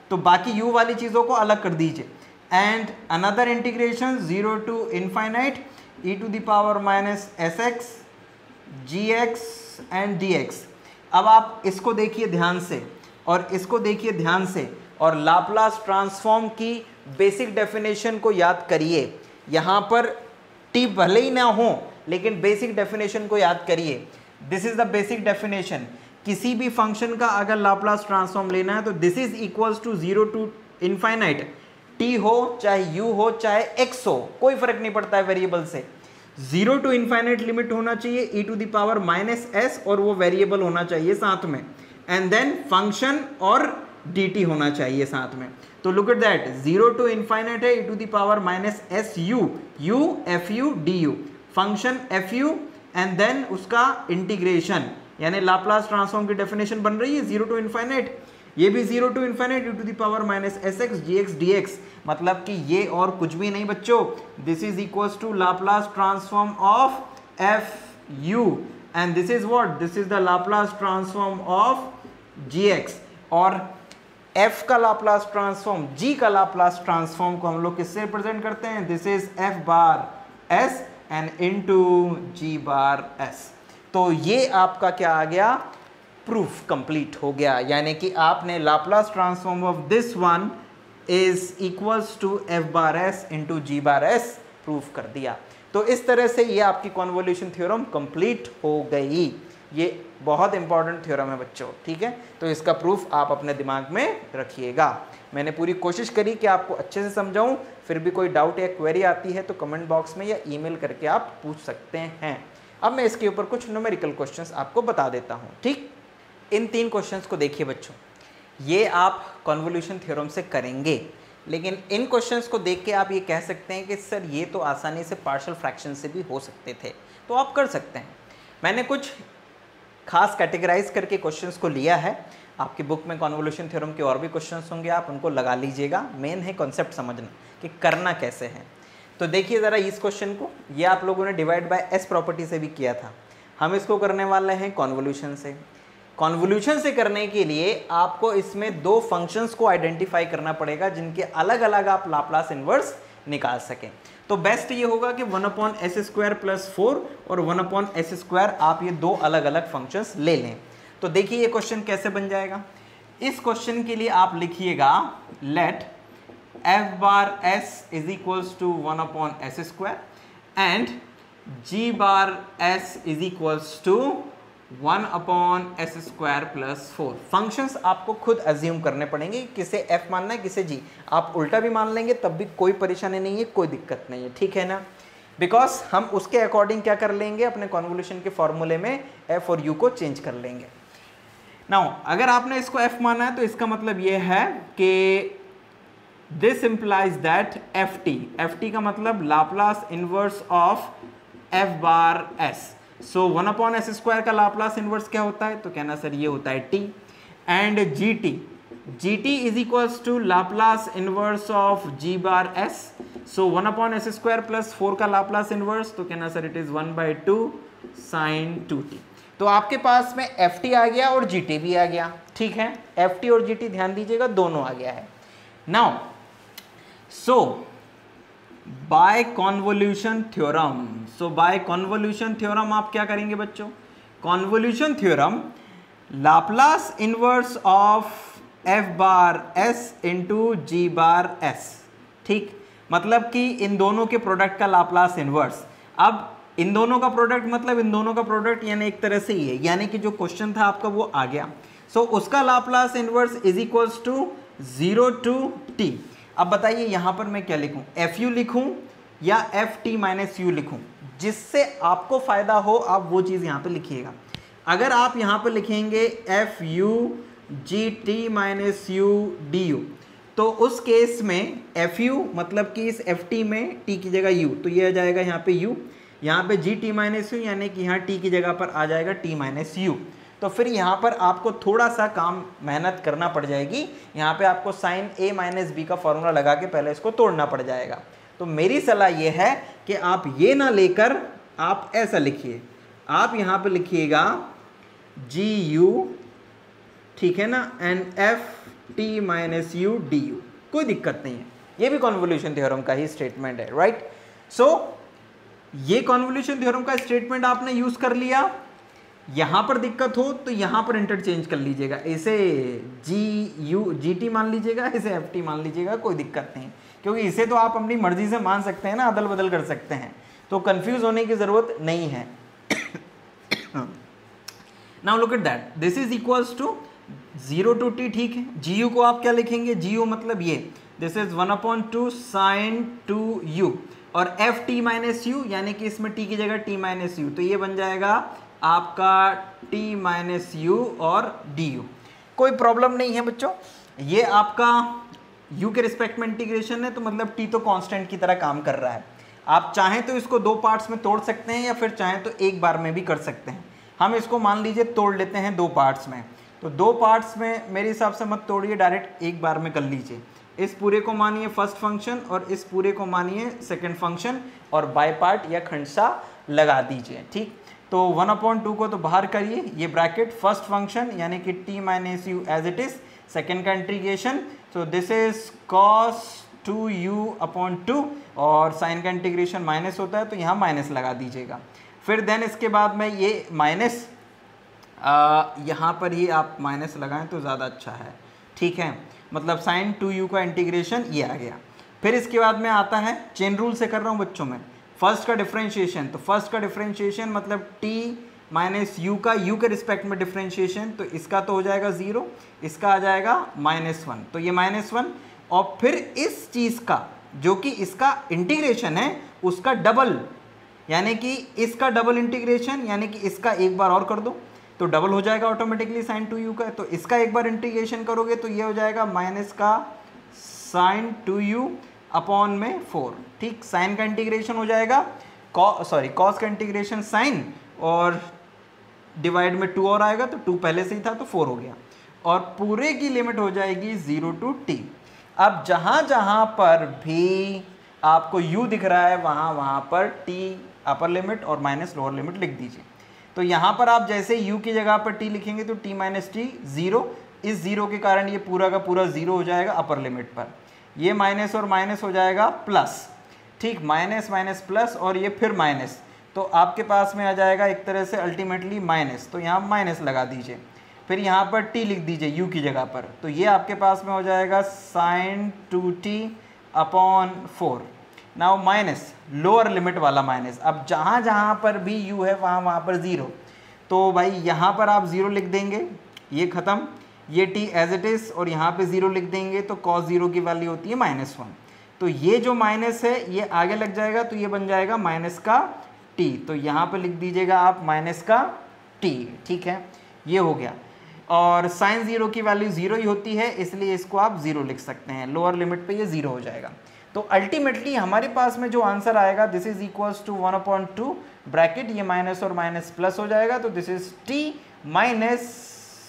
तो बाकी u वाली चीज़ों को अलग कर दीजिए। And another integration 0 to infinite e to the power minus S X gx and dx। अब आप इसको देखिए ध्यान से और इसको देखिए ध्यान से और लाप्लास ट्रांसफॉर्म की बेसिक डेफिनेशन को याद करिए। यहाँ पर t भले ही ना हो लेकिन बेसिक डेफिनेशन को याद करिए। This is the basic definition, किसी भी फंक्शन का अगर लाप्लास ट्रांसफॉर्म लेना है तो this is equals to 0 to infinite, t हो चाहे u हो चाहे x हो, कोई फर्क नहीं पड़ता है वेरिएबल से। 0 टू इनफाइनाइट लिमिट होना चाहिए e to the power minus S और वो वेरिएबल होना चाहिए साथ में, एंड देन फंक्शन और dt होना चाहिए साथ में। तो look at that, 0 to infinite है e to the power minus S U, u fu du, function fu and then उसका इंटीग्रेशन, यानी लाप्लास ट्रांसफॉर्म की डेफिनेशन बन रही है 0 टू इनफाइनाइट, ये भी 0 to infinite e to the power minus S X G X D X, मतलब कि ये और कुछ भी नहीं बच्चों, this is equals to Laplace transform of F U and this is what, this is the Laplace transform of G X. और f का लाप्लास ट्रांसफॉर्म, g का लाप्लास ट्रांसफॉर्म को हम लोग किससे रिप्रेजेंट करते हैं, this is f bar s and into g bar s। तो ये आपका क्या आ गया, प्रूफ कंप्लीट हो गया, यानी कि आपने Laplace transform of this one is equals to F bar S into ji bar S proof कर दिया। तो इस तरह से ये आपकी कॉन्वोल्यूशन थ्योरम कंप्लीट हो गई। ये बहुत इंपॉर्टेंट थ्योरम है बच्चों, ठीक है, तो इसका प्रूफ आप अपने दिमाग में रखिएगा। मैंने पूरी कोशिश करी कि आपको अच्छे से समझाऊं, फिर भी कोई डाउट या क्वेरी आती है तो कमेंट बॉक्स में या ईमेल करके आप पूछ सकते हैं। अब मैं इसके ऊपर कुछ न्यूमेरिकल क्वेश्चंस आपको बता देता हूं, ठीक। इन 3 क्वेश्चंस को देखिए बच्चों, ये आप कॉन्वोल्यूशन थ्योरम से करेंगे। लेकिन इन क्वेश्चंस को देख के आप ये कह सकते हैं कि सर ये तो आसानी से पार्शियल फ्रैक्शन से भी हो सकते थे, तो आप कर सकते हैं। मैंने कुछ खास कैटेगराइज करके क्वेश्चंस को लिया है। आपकी बुक में कॉन्वोल्यूशन थ्योरम के और भी क्वेश्चंस होंगे, आप उनको लगा लीजिएगा। मेन है कॉन्सेप्ट समझना कि करना कैसे है। तो देखिए ज़रा इस क्वेश्चन को, ये आप लोगों ने डिवाइड बाय एस प्रॉपर्टी से भी किया था, हम इसको करने वाले हैं कॉन्वोल्यूशन से। कॉन्वोल्यूशन से करने के लिए आपको इसमें दो फंक्शंस को आइडेंटिफाई करना पड़ेगा जिनके अलग अलग आप लाप्लास इन्वर्स निकाल सकें। तो बेस्ट ये होगा कि 1/s² + 4 और 1/s² आप ये दो अलग अलग फंक्शंस ले लें। तो देखिए ये क्वेश्चन कैसे बन जाएगा। इस क्वेश्चन के लिए आप लिखिएगा late f bar s is equals to 1/s² and g bar s is equals to 1/s² + 4। Functions आपको खुद अज्यूम करने पड़ेंगे, किसे f मानना है किसे g। आप उल्टा भी मान लेंगे तब भी कोई परेशानी नहीं है, कोई दिक्कत नहीं है, ठीक है ना। बिकॉज हम उसके अकॉर्डिंग क्या कर लेंगे, अपने कॉन्वोल्यूशन के फॉर्मूले में f और u को चेंज कर लेंगे। नाउ अगर आपने इसको f माना है तो इसका मतलब ये है कि दिस इंप्लाइज दैट ft का मतलब Laplace inverse of f bar s। So 1/s² का लाप्लास इनवर्स क्या होता है, तो कहना सर ये होता है t। And gt is equals to Laplace inverse of g bar s। So 1/s² + 4 का लाप्लास इनवर्स, तो कहना sir it is 1/2 sin 2t। तो आपके पास में ft आ गया और gt भी आ गया, ठीक है। ft और gt ध्यान दीजिएगा दोनों आ गया है। Now so by convolution theorem आप क्या करेंगे बच्चों, convolution theorem Laplace inverse of f bar s into g bar s, ठीक। मतलब कि इन दोनों के प्रोडक्ट का लाप्लास इनवर्स। अब इन दोनों का प्रोडक्ट मतलब इन दोनों का प्रोडक्ट यानी एक तरह से ही है, यानी कि जो क्वेश्चन था आपका वो आ गया। सो उसका Laplace inverse is equals to 0 to t। अब बताइए यहां पर मैं क्या लिखूं, fu लिखूं या ft - u लिखूं, जिससे आपको फायदा हो आप वो चीज यहां पे लिखिएगा। अगर आप यहां पर लिखेंगे fu gt - u du, तो उस केस में fu मतलब कि इस ft में t की जगह u, तो ये आ जाएगा यहाँ पे u, यहाँ पे gt - u यानी कि यहाँ t की जगह पर आ जाएगा t - u। तो फिर यहाँ पर आपको थोड़ा सा काम मेहनत करना पड़ जाएगी, यहाँ पे आपको sin a - b का फॉर्मूला लगा के पहले इसको तोड़ना पड़ जाएगा। तो मेरी सलाह ये है कि आप ये ना लेकर आप ऐसा लिखिए, आप यहाँ पे लिखिएगा gu, ठीक है ना, एंड ft - u du, कोई दिक्कत नहीं है। ये भी कॉन्वोल्यूशन थ्योरम का ही स्टेटमेंट है, राइट। सो ये कॉन्वोल्यूशन थ्योरम का स्टेटमेंट आपने यूज कर लिया। यहां पर दिक्कत हो तो यहां पर इंटरचेंज कर लीजिएगा, इसे gt मान लीजिएगा, इसे ft मान लीजिएगा, कोई दिक्कत नहीं, क्योंकि इसे तो आप अपनी मर्जी से मान सकते हैं ना, अदल बदल कर सकते हैं, तो कंफ्यूज होने की जरूरत नहीं है। Now look at that, this is equals to 0 to t, ठीक है। gu को आप क्या लिखेंगे, gu मतलब ये, दिस इज 1/2 sin 2u, और ft - u यानी कि इसमें t की जगह t - u, तो ये बन जाएगा आपका t - u और du। कोई प्रॉब्लम नहीं है बच्चों, ये आपका u के रिस्पेक्ट में इंटीग्रेशन है, तो मतलब t तो कांस्टेंट की तरह काम कर रहा है। आप चाहें तो इसको दो पार्ट्स में तोड़ सकते हैं या फिर चाहें तो एक बार में भी कर सकते हैं। हम इसको मान लीजिए तोड़ लेते हैं दो पार्ट्स में, तो दो पार्ट्स में मेरे हिसाब से मत तोड़िए, डायरेक्ट एक बार में कर लीजिए। इस पूरे को मानिए फर्स्ट फंक्शन और इस पूरे को मानिए सेकंड फंक्शन, और बाय पार्ट या खंडसा लगा दीजिए, ठीक। तो 1/2 को तो बाहर करिए, ये ब्रैकेट फर्स्ट फंक्शन यानी कि t - u as it is, second का इंटीग्रेशन, तो दिस इज cos 2u/2, और साइन का इंटीग्रेशन माइनस होता है तो यहाँ माइनस लगा दीजिएगा। फिर देन इसके बाद में ये माइनस यहाँ पर ही आप माइनस लगाएं तो ज़्यादा अच्छा है, ठीक है, मतलब sin 2u का इंटीग्रेशन ये आ गया। फिर इसके बाद में आता है, चेन रूल से कर रहा हूँ बच्चों में, फर्स्ट का डिफरेंशिएशन, तो फर्स्ट का डिफरेंशिएशन मतलब t - u का u के रिस्पेक्ट में डिफरेंशिएशन, तो इसका तो हो जाएगा 0, इसका आ जाएगा -1, तो ये -1, और फिर इस चीज़ का जो कि इसका इंटीग्रेशन है उसका डबल, यानी कि इसका डबल इंटीग्रेशन, यानी कि इसका एक बार और कर दो तो डबल हो जाएगा ऑटोमेटिकली sin 2u का, तो इसका एक बार इंटीग्रेशन करोगे तो ये हो जाएगा साइन 2u अपॉन में 4, ठीक। साइन का इंटीग्रेशन हो जाएगा कॉस का इंटीग्रेशन साइन, और डिवाइड में 2 और आएगा तो 2 पहले से ही था तो 4 हो गया, और पूरे की लिमिट हो जाएगी 0 to t। अब जहाँ जहाँ पर भी आपको u दिख रहा है वहाँ पर t अपर लिमिट और माइनस लोअर लिमिट लिख दीजिए। तो यहाँ पर आप जैसे u की जगह पर t लिखेंगे तो t माइनस टी 0, इस 0 के कारण ये पूरा का पूरा 0 हो जाएगा अपर लिमिट पर, ये माइनस और माइनस हो जाएगा प्लस, ठीक। माइनस माइनस प्लस और ये फिर माइनस, तो आपके पास में आ जाएगा एक तरह से अल्टीमेटली माइनस, तो यहाँ माइनस लगा दीजिए, फिर यहाँ पर t लिख दीजिए u की जगह पर, तो ये आपके पास में हो जाएगा sine 2t upon 4। Now minus lower limit वाला माइनस, अब जहाँ जहाँ पर भी u है वहाँ पर 0, तो भाई यहाँ पर आप 0 लिख देंगे, ये ख़त्म, ये t एज इट इज़, और यहाँ पे 0 लिख देंगे तो cos 0 की वैल्यू होती है -1, तो ये जो माइनस है ये आगे लग जाएगा तो ये बन जाएगा माइनस का t, तो यहाँ पे लिख दीजिएगा आप माइनस का t, ठीक है, ये हो गया। और साइन 0 की वैल्यू 0 ही होती है, इसलिए इसको आप 0 लिख सकते हैं, लोअर लिमिट पे ये 0 हो जाएगा। तो अल्टीमेटली हमारे पास में जो आंसर आएगा this is equals to 1/2 bracket, ये माइनस और माइनस प्लस हो जाएगा, तो this is t minus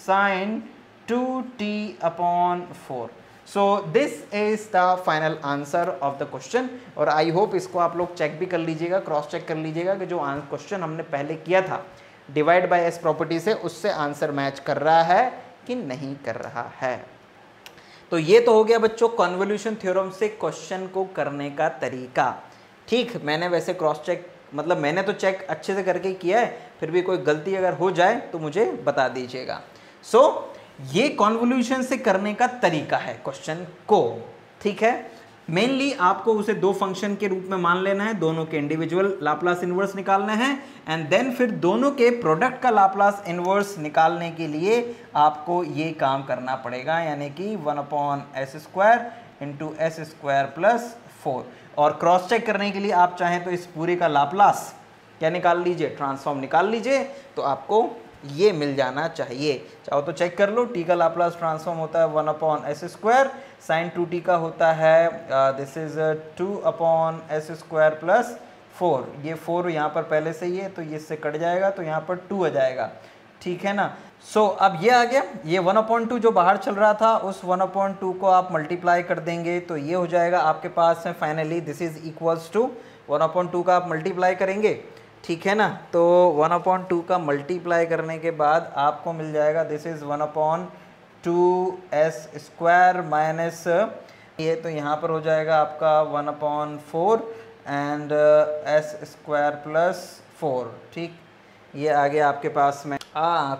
sine 2t upon 4। So this is the final answer of the question, और आई होप इसको आप लोग चेक भी कर लीजिएगा, क्रॉस चेक कर लीजिएगा कि जो क्वेश्चन हमने पहले किया था डिवाइड बाय एस प्रॉपर्टी से, उससे आंसर मैच कर रहा है कि नहीं कर रहा है। तो ये तो हो गया बच्चों कॉन्वोल्यूशन थ्योरम से क्वेश्चन को करने का तरीका, ठीक। मैंने वैसे क्रॉस चेक, मतलब मैंने तो चेक अच्छे से करके किया है, फिर भी कोई गलती अगर हो जाए तो मुझे बता दीजिएगा। सो ये कॉन्वोल्यूशन से करने का तरीका है क्वेश्चन को, ठीक है। मेनली आपको उसे दो फंक्शन के रूप में मान लेना है, दोनों के इंडिविजुअल लाप्लास इनवर्स निकालना है, एंड देन फिर दोनों के प्रोडक्ट का लाप्लास इनवर्स निकालने के लिए आपको ये काम करना पड़ेगा, यानी कि 1/s² इंटू s² प्लस 4। और क्रॉस चेक करने के लिए आप चाहें तो इस पूरे का लाप्लास क्या निकाल लीजिए, ट्रांसफॉर्म निकाल लीजिए, तो आपको ये मिल जाना चाहिए। चाहो तो चेक कर लो, t का लाप्लास ट्रांसफॉर्म होता है 1/s², साइन 2t का होता है दिस इज 2/s² प्लस 4, ये 4 यहाँ पर पहले से ही है तो ये इससे कट जाएगा, तो यहाँ पर 2 आ जाएगा, ठीक है ना। सो अब ये आ गया, ये 1/2 जो बाहर चल रहा था उस 1/2 को आप मल्टीप्लाई कर देंगे तो ये हो जाएगा आपके पास में finally this is equals to 1/2 का आप मल्टीप्लाई करेंगे, ठीक है ना। तो 1/2 का मल्टीप्लाई करने के बाद आपको मिल जाएगा दिस इज 1/2s² माइनस ये, तो यहाँ पर हो जाएगा आपका 1/4 एंड s² प्लस 4, ठीक। ये आगे आपके पास में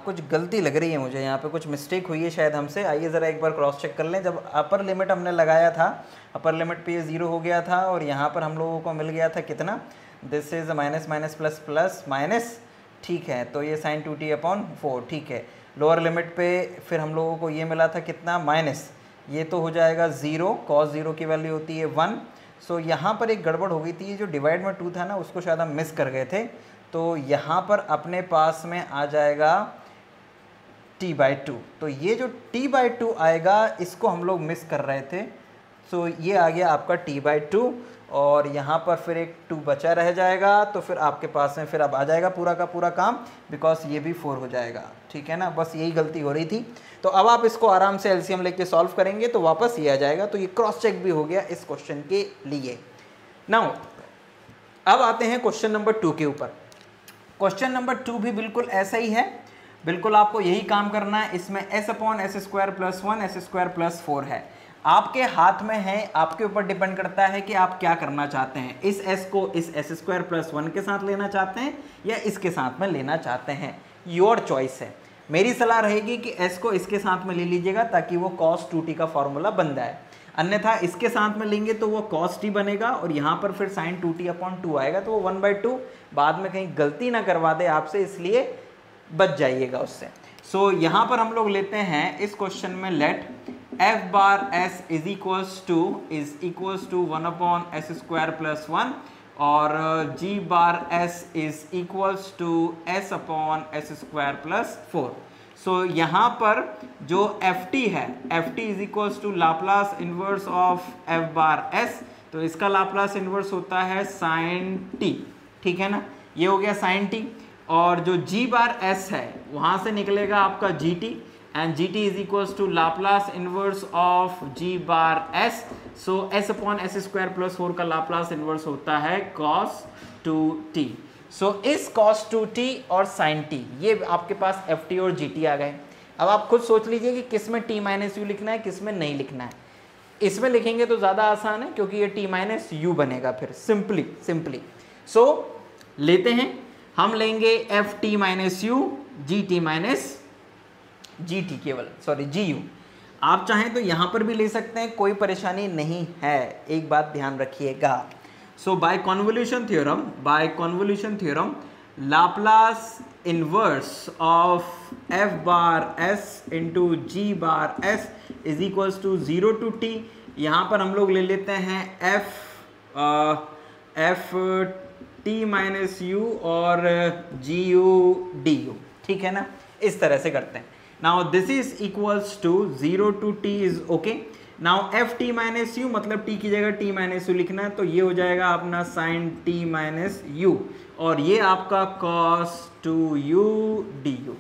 कुछ गलती लग रही है मुझे, यहाँ पे कुछ मिस्टेक हुई है शायद हमसे। आइए ज़रा एक बार क्रॉस चेक कर लें। जब अपर लिमिट हमने लगाया था, अपर लिमिट पे ये 0 हो गया था और यहाँ पर हम लोगों को मिल गया था कितना, this is minus minus plus plus minus, ठीक है। तो ये साइन 2t अपॉन 4, ठीक है। लोअर लिमिट पे फिर हम लोगों को ये मिला था कितना, माइनस, ये तो हो जाएगा 0, cos 0 की वैल्यू होती है 1। सो यहाँ पर एक गड़बड़ हो गई थी, ये जो डिवाइड में 2 था ना उसको शायद हम मिस कर गए थे, तो यहाँ पर अपने पास में आ जाएगा t/2। तो ये जो t/2 आएगा इसको हम लोग मिस कर रहे थे, सो ये आ गया आपका t/2 और यहाँ पर फिर एक 2 बचा रह जाएगा, तो फिर आपके पास में फिर अब आ जाएगा पूरा का पूरा काम, बिकॉज ये भी 4 हो जाएगा, ठीक है ना। बस यही गलती हो रही थी। तो अब आप इसको आराम से एलसीएम लेके सॉल्व करेंगे तो वापस ये आ जाएगा। तो ये क्रॉस चेक भी हो गया इस क्वेश्चन के लिए। नाउ अब आते हैं क्वेश्चन नंबर 2 के ऊपर। क्वेश्चन नंबर 2 भी बिल्कुल ऐसा ही है, बिल्कुल आपको यही काम करना है। इसमें s/s² प्लस 1 s² प्लस 4 है, आपके हाथ में है, आपके ऊपर डिपेंड करता है कि आप क्या करना चाहते हैं। इस s को इस s² प्लस 1 के साथ लेना चाहते हैं या इसके साथ में लेना चाहते हैं, योर चॉइस है। मेरी सलाह रहेगी कि s को इसके साथ में ले लीजिएगा ताकि वो cos 2t का फॉर्मूला बन जाए, अन्यथा इसके साथ में लेंगे तो वो cos t बनेगा और यहाँ पर फिर sin 2t अपॉन 2 आएगा, तो वो 1/2 बाद में कहीं गलती ना करवा दे आपसे, इसलिए बच जाइएगा उससे। सो यहाँ पर हम लोग लेते हैं इस क्वेश्चन में let f bar s is equals to 1/s² plus 1 और g bar s is equals to s/s² plus 4। So यहाँ पर जो एफ टी है, f t is equals to Laplace inverse of f bar s, तो इसका Laplace inverse होता है sign T, ठीक है ना, ये हो गया साइन टी। और जो जी बार एस है वहाँ से निकलेगा आपका g t, and g t is equals to Laplace inverse of g bar s, so S upon S square plus 4 का लाप्लास इनवर्स होता है कॉस 2t। सो इस cos 2t और sin t, ये आपके पास ft और gt आ गए। अब आप खुद सोच लीजिए कि किस में t माइनस यू लिखना है, किस में नहीं लिखना है। इसमें लिखेंगे तो ज़्यादा आसान है क्योंकि ये t माइनस यू बनेगा फिर सिंपली। सो लेते हैं, हम लेंगे ft minus you, gt minus gt, केवल सॉरी gu। आप चाहें तो यहाँ पर भी ले सकते हैं, कोई परेशानी नहीं है, एक बात ध्यान रखिएगा। So by convolution theorem, Laplace inverse of f bar s into g bar s is equals to 0 to t। यहाँ पर हम लोग ले लेते हैं f t माइनस u और g u d u, ठीक है ना, इस तरह से करते हैं। Now this is equals to 0 to t is okay। Now F T minus you, मतलब t की जगह t माइनस यू लिखना है, तो ये हो जाएगा अपना साइन t माइनस यू, और ये आपका cos 2u du।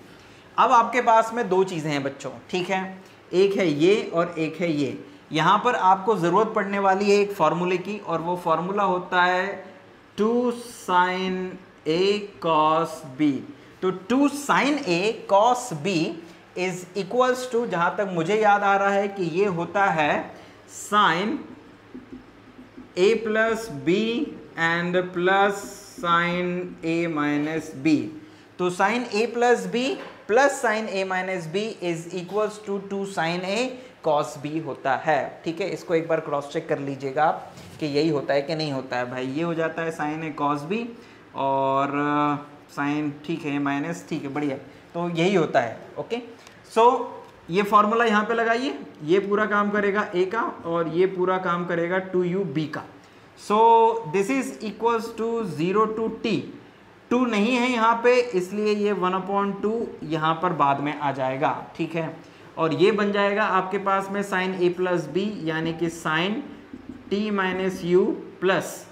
अब आपके पास में दो चीज़ें हैं बच्चों, ठीक है, एक है ये और एक है ये। यहाँ पर आपको ज़रूरत पड़ने वाली है एक फॉर्मूले की, और वो फॉर्मूला होता है 2 sin a cos b। तो 2 sin a cos b is equals to, जहां तक मुझे याद आ रहा है कि ये होता है sine a plus B and plus sine a minus B. तो sine a plus B plus sine a minus B is equals to 2 sine a cos b होता है, ठीक है। इसको एक बार क्रॉस चेक कर लीजिएगा आप कि यही होता है कि नहीं होता है। भाई ये हो जाता है साइन a cos b और साइन, ठीक है, माइनस, ठीक है, बढ़िया, तो यही होता है, ओके। सो ये फॉर्मूला यहाँ पे लगाइए, ये पूरा काम करेगा a का और ये पूरा काम करेगा 2u b का। So this is equals to 0 to t, 2 नहीं है यहाँ पे, इसलिए ये 1/2 यहाँ पर बाद में आ जाएगा, ठीक है। और ये बन जाएगा आपके पास में साइन a प्लस बी, यानी कि sine t minus u plus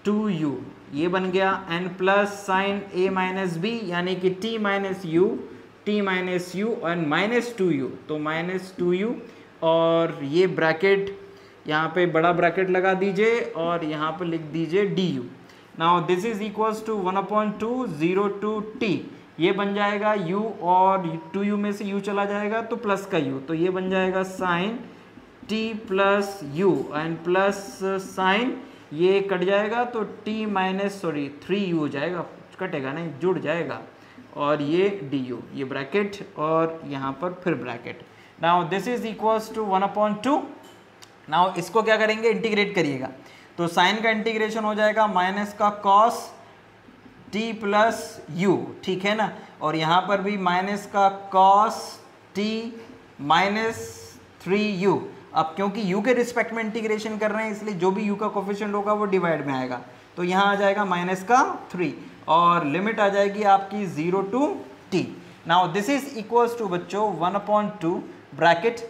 2u, ये बन गया, and plus sine a minus b, यानी कि t माइनस यू और माइनस 2u, तो माइनस 2u, और ये ब्रैकेट यहाँ पे बड़ा ब्रैकेट लगा दीजिए और यहाँ पे लिख दीजिए du। Now this is equals to 1/2 0 to t, ये बन जाएगा u और 2u में से u चला जाएगा तो प्लस का u, तो ये बन जाएगा sine t plus u and plus sine, ये कट जाएगा तो t माइनस 3u हो जाएगा, कटेगा नहीं, जुड़ जाएगा, और ये du, ये ब्रैकेट और यहाँ पर फिर bracket. Now this is equals to 1/2। Now इसको क्या करेंगे, इंटीग्रेट करिएगा, तो साइन का इंटीग्रेशन हो जाएगा माइनस का cos t प्लस u, ठीक है ना, और यहाँ पर भी माइनस का cos t माइनस 3u। अब क्योंकि u के रिस्पेक्ट में इंटीग्रेशन कर रहे हैं, इसलिए जो भी u का कोफिशिएंट होगा वो डिवाइड में आएगा, तो यहाँ आ जाएगा माइनस का 3 और लिमिट आ जाएगी आपकी 0 to t। Now this is equals to बच्चों 1/2 ब्रैकेट,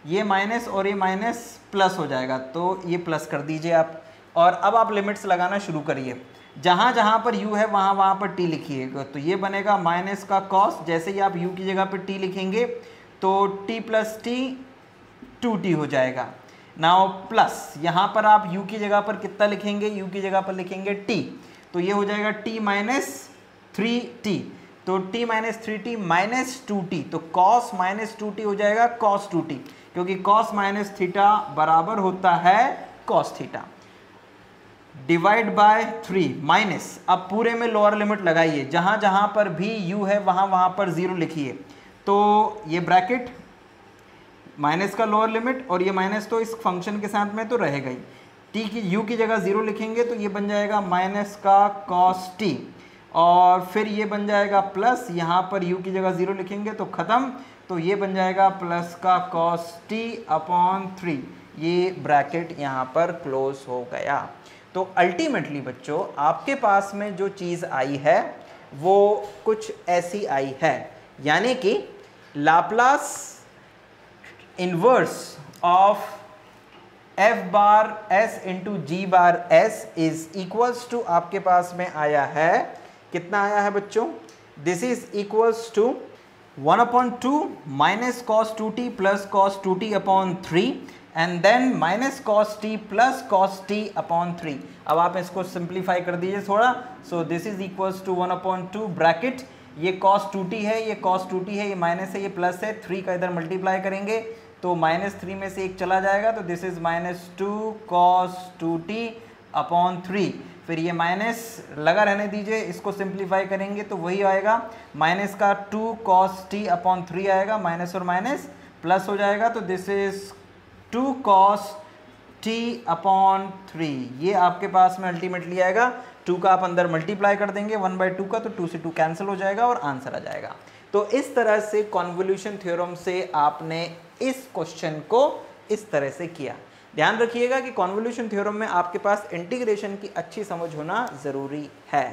ये माइनस और ये माइनस प्लस हो जाएगा, तो ये प्लस कर दीजिए आप, और अब आप लिमिट्स लगाना शुरू करिए। जहाँ जहाँ पर u है वहाँ वहाँ पर t लिखिएगा, तो ये बनेगा माइनस का cos, जैसे ही आप u की जगह पर t लिखेंगे तो t प्लस t 2t हो जाएगा। नाउ प्लस यहाँ पर आप u की जगह पर कितना लिखेंगे, u की जगह पर लिखेंगे t, तो ये हो जाएगा t माइनस 3t, तो t minus 3t minus 2t, तो cos माइनस 2t हो जाएगा cos 2t, क्योंकि cos माइनस थीटा बराबर होता है cos theta, divide by 3 minus, अब पूरे में लोअर लिमिट लगाइए, जहाँ जहाँ पर भी u है वहाँ वहाँ पर 0 लिखिए, तो ये ब्रैकेट माइनस का लोअर लिमिट और ये माइनस तो इस फंक्शन के साथ में तो रहेगा ही, t की u की जगह 0 लिखेंगे तो ये बन जाएगा माइनस का cos t, और फिर ये बन जाएगा प्लस, यहाँ पर u की जगह 0 लिखेंगे तो ख़त्म, तो ये बन जाएगा प्लस का cos t अपॉन 3, ये ब्रैकेट यहाँ पर क्लोज हो गया। तो अल्टीमेटली बच्चों आपके पास में जो चीज़ आई है वो कुछ ऐसी आई है, यानी कि Laplace inverse of f bar s into ji bar s is equals to, आपके पास में आया है, कितना आया है बच्चों, this is equals to 1/2 minus cos 2t plus cos 2t upon 3 and then minus cos t plus cos t upon 3। अब आप इसको सिंप्लीफाई कर दीजिए थोड़ा, so this is equals to 1/2 bracket, ये cos 2t है, ये cos 2t है, ये माइनस है, ये प्लस है, 3 का इधर मल्टीप्लाई करेंगे तो -3 में से एक चला जाएगा, तो this is -2 cos 2t upon 3। फिर ये माइनस लगा रहने दीजिए, इसको सिंप्लीफाई करेंगे तो वही आएगा, माइनस का 2 cos t अपॉन 3 आएगा, माइनस और माइनस प्लस हो जाएगा, तो this is 2 cos t upon 3। ये आपके पास में अल्टीमेटली आएगा, 2 का आप अंदर मल्टीप्लाई कर देंगे 1/2 का, तो 2 से 2 कैंसिल हो जाएगा और आंसर आ जाएगा। तो इस तरह से कॉन्वोल्यूशन थ्योरम से आपने इस क्वेश्चन को इस तरह से किया। ध्यान रखिएगा कि कॉन्वोल्यूशन थ्योरम में आपके पास इंटीग्रेशन की अच्छी समझ होना ज़रूरी है।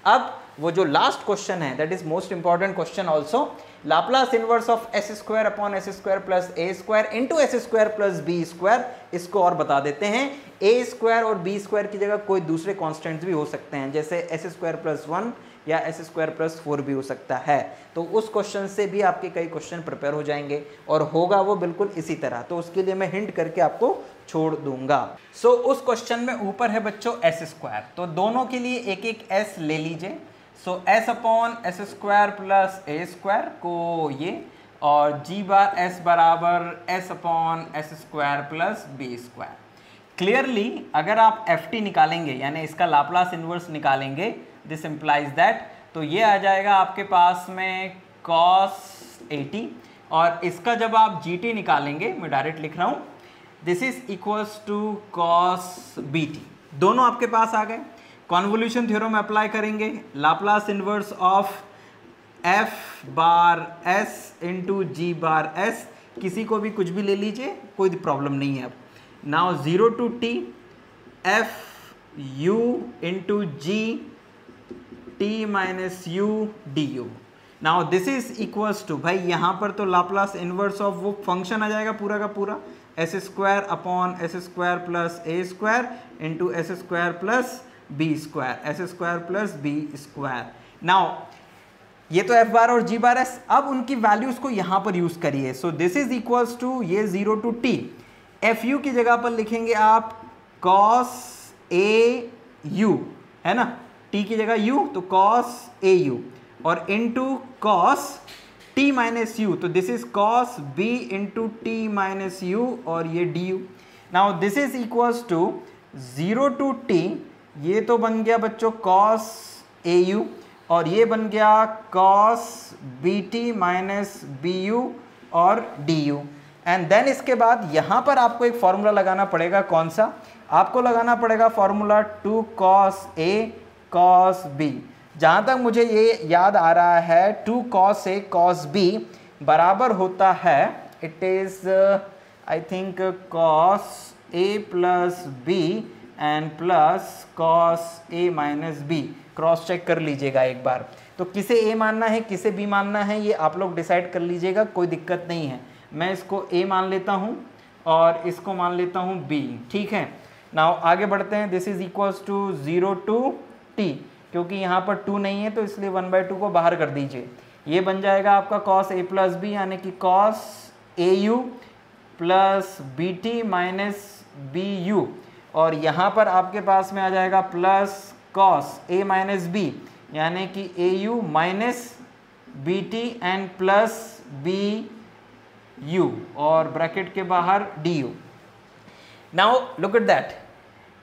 अब वो जो लास्ट क्वेश्चन है, that is most important question also, Laplace inverse of s square upon S square plus A square into S square plus B square. इसको और बता देते हैं, ए स्क्वायर और बी स्क्वायर की जगह कोई दूसरे कॉन्स्टेंट्स भी हो सकते हैं, जैसे एस स्क्वायर प्लस 1 या एस स्क्वायर प्लस 4 भी हो सकता है। तो उस क्वेश्चन से भी आपके कई क्वेश्चन प्रिपेयर हो जाएंगे और होगा वो बिल्कुल इसी तरह, तो उसके लिए मैं हिंट करके आपको छोड़ दूंगा। सो उस क्वेश्चन में ऊपर है बच्चों एस स्क्वायर, तो दोनों के लिए एक एक एस ले लीजिए। So S upon S square plus ए स्क्वायर को ये, और जी बार एस बराबर S upon S square plus B square. Clearly अगर आप एफ टी निकालेंगे, यानी इसका लाप्लास इन्वर्स निकालेंगे, दिस इम्प्लाइज दैट, तो ये आ जाएगा आपके पास में cos 80, और इसका जब आप gt निकालेंगे, मैं डायरेक्ट लिख रहा हूँ, this is equals to cos bt। दोनों आपके पास आ गए। कॉन्वोल्यूशन थ्योरम अप्लाई करेंगे, Laplace inverse of f bar s into ji bar s, किसी को भी कुछ भी ले लीजिए, कोई प्रॉब्लम नहीं है। अब now 0 to t f u into G t minus u du। Now this is equals to, भाई यहाँ पर तो लाप्लास इनवर्स ऑफ वो फंक्शन आ जाएगा पूरा का पूरा, S square upon S square plus ए square into S square plus B square, S square plus B square. Now ये तो एफ बार और जी बार एस, अब उनकी वैल्यूज को यहाँ पर यूज करिए। So this is equals to, ये 0 टू टी, एफ यू की जगह पर लिखेंगे आप cos ए यू, है ना, t की जगह u, तो cos ए यू, और into cos t minus U, तो this is cos b into T minus you, और ये du। Now this is equals to 0 to t, ये तो बन गया बच्चों cos ए यू, और ये बन गया cos bt minus B you और du। एंड देन इसके बाद यहाँ पर आपको एक फॉर्मूला लगाना पड़ेगा, कौन सा, आपको लगाना पड़ेगा formula 2 cos a cos b। जहाँ तक मुझे ये याद आ रहा है 2 cos a cos b बराबर होता है, it is I think cos a plus b and plus cos a minus b। Cross check कर लीजिएगा एक बार, तो किसे a मानना है किसे b मानना है ये आप लोग डिसाइड कर लीजिएगा, कोई दिक्कत नहीं है। मैं इसको a मान लेता हूँ और इसको मान लेता हूँ b, ठीक है। नाउ आगे बढ़ते हैं, this is equals to 0 to t, क्योंकि यहाँ पर 2 नहीं है तो इसलिए 1/2 को बाहर कर दीजिए, ये बन जाएगा आपका cos a प्लस b, यानी कि cos A you plus B T minus B you, और यहाँ पर आपके पास में आ जाएगा plus cos a minus b, यानी कि A U minus B T and plus B you, और ब्रैकेट के बाहर D U. Now look at that,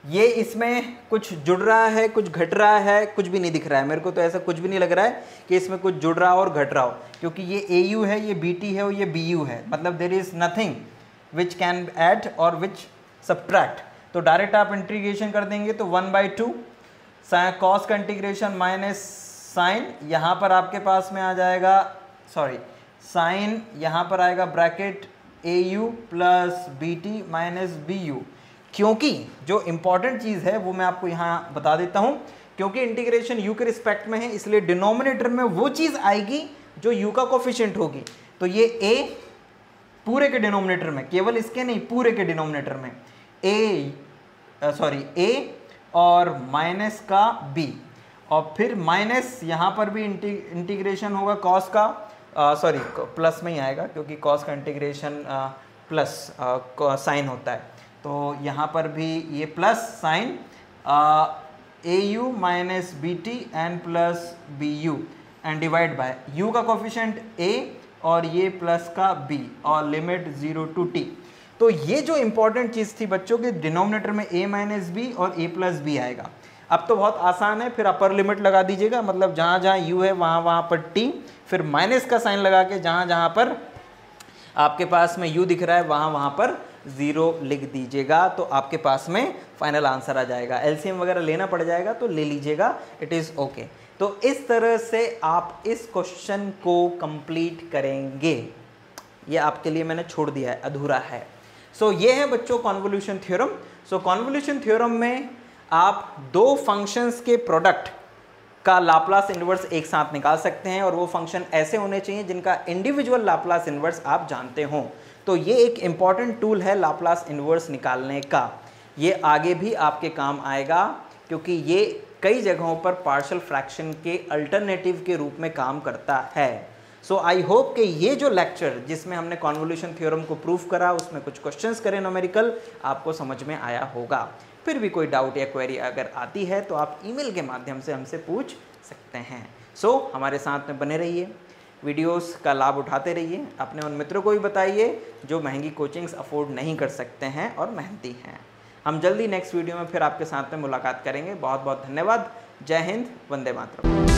ये इसमें कुछ जुड़ रहा है, कुछ घट रहा है, कुछ भी नहीं दिख रहा है, मेरे को तो ऐसा कुछ भी नहीं लग रहा है कि इसमें कुछ जुड़ रहा हो और घट रहा हो, क्योंकि ये ए यू है, ये बी टी है और ये बी यू है, मतलब there is nothing which can add और विच सब्ट्रैक्ट। तो डायरेक्ट आप इंटीग्रेशन कर देंगे तो 1/2 कॉस का इंटीग्रेशन माइनस साइन, यहाँ पर आपके पास में आ जाएगा, सॉरी साइन यहाँ पर आएगा bracket a you plus B T minus B u. क्योंकि जो इंपॉर्टेंट चीज़ है वो मैं आपको यहाँ बता देता हूँ, क्योंकि इंटीग्रेशन u के रिस्पेक्ट में है, इसलिए डिनोमिनेटर में वो चीज़ आएगी जो u का कोफिशिएंट होगी। तो ये a पूरे के डिनोमिनेटर में, केवल इसके नहीं पूरे के डिनोमिनेटर में a और माइनस का b, और फिर माइनस यहाँ पर भी इंटीग्रेशन होगा कॉस का, प्लस में ही आएगा क्योंकि कॉस का इंटीग्रेशन प्लस साइन होता है, तो यहाँ पर भी ये plus sine au minus B t n plus B u and divide by u का कोफिशिएंट a और ये प्लस का b और लिमिट 0 to t। तो ये जो इंपॉर्टेंट चीज़ थी बच्चों के डिनोमिनेटर में a माइनस बी और a प्लस बी आएगा। अब तो बहुत आसान है, फिर अपर लिमिट लगा दीजिएगा, मतलब जहाँ जहाँ u है वहाँ पर t, फिर माइनस का साइन लगा के जहाँ जहाँ पर आपके पास में u दिख रहा है वहाँ पर 0 लिख दीजिएगा, तो आपके पास में फाइनल आंसर आ जाएगा। एलसीएम वगैरह लेना पड़ जाएगा तो ले लीजिएगा, इट इज़ ओके। तो इस तरह से आप इस क्वेश्चन को कंप्लीट करेंगे, ये आपके लिए मैंने छोड़ दिया है, अधूरा है। सो ये है बच्चों कॉन्वोल्यूशन थ्योरम। सो कॉन्वोल्यूशन थ्योरम में आप दो फंक्शंस के प्रोडक्ट का लाप्लास इन्वर्स एक साथ निकाल सकते हैं, और वो फंक्शन ऐसे होने चाहिए जिनका इंडिविजुअल लाप्लास इन्वर्स आप जानते हो। तो ये एक इम्पॉर्टेंट टूल है लाप्लास इन्वर्स निकालने का, ये आगे भी आपके काम आएगा क्योंकि ये कई जगहों पर पार्शियल फ्रैक्शन के अल्टरनेटिव के रूप में काम करता है। सो आई होप कि ये जो लेक्चर जिसमें हमने कॉन्वोल्यूशन थ्योरम को प्रूव करा, उसमें कुछ क्वेश्चंस करे न्यूमेरिकल, आपको समझ में आया होगा। फिर भी कोई डाउट या क्वेरी अगर आती है तो आप ईमेल के माध्यम से हमसे पूछ सकते हैं। सो हमारे साथ में बने रहिए, वीडियोस का लाभ उठाते रहिए, अपने उन मित्रों को भी बताइए जो महंगी कोचिंग्स अफोर्ड नहीं कर सकते हैं और मेहनती हैं। हम जल्दी नेक्स्ट वीडियो में फिर आपके साथ में मुलाकात करेंगे। बहुत बहुत धन्यवाद। जय हिंद, वंदे मातरम।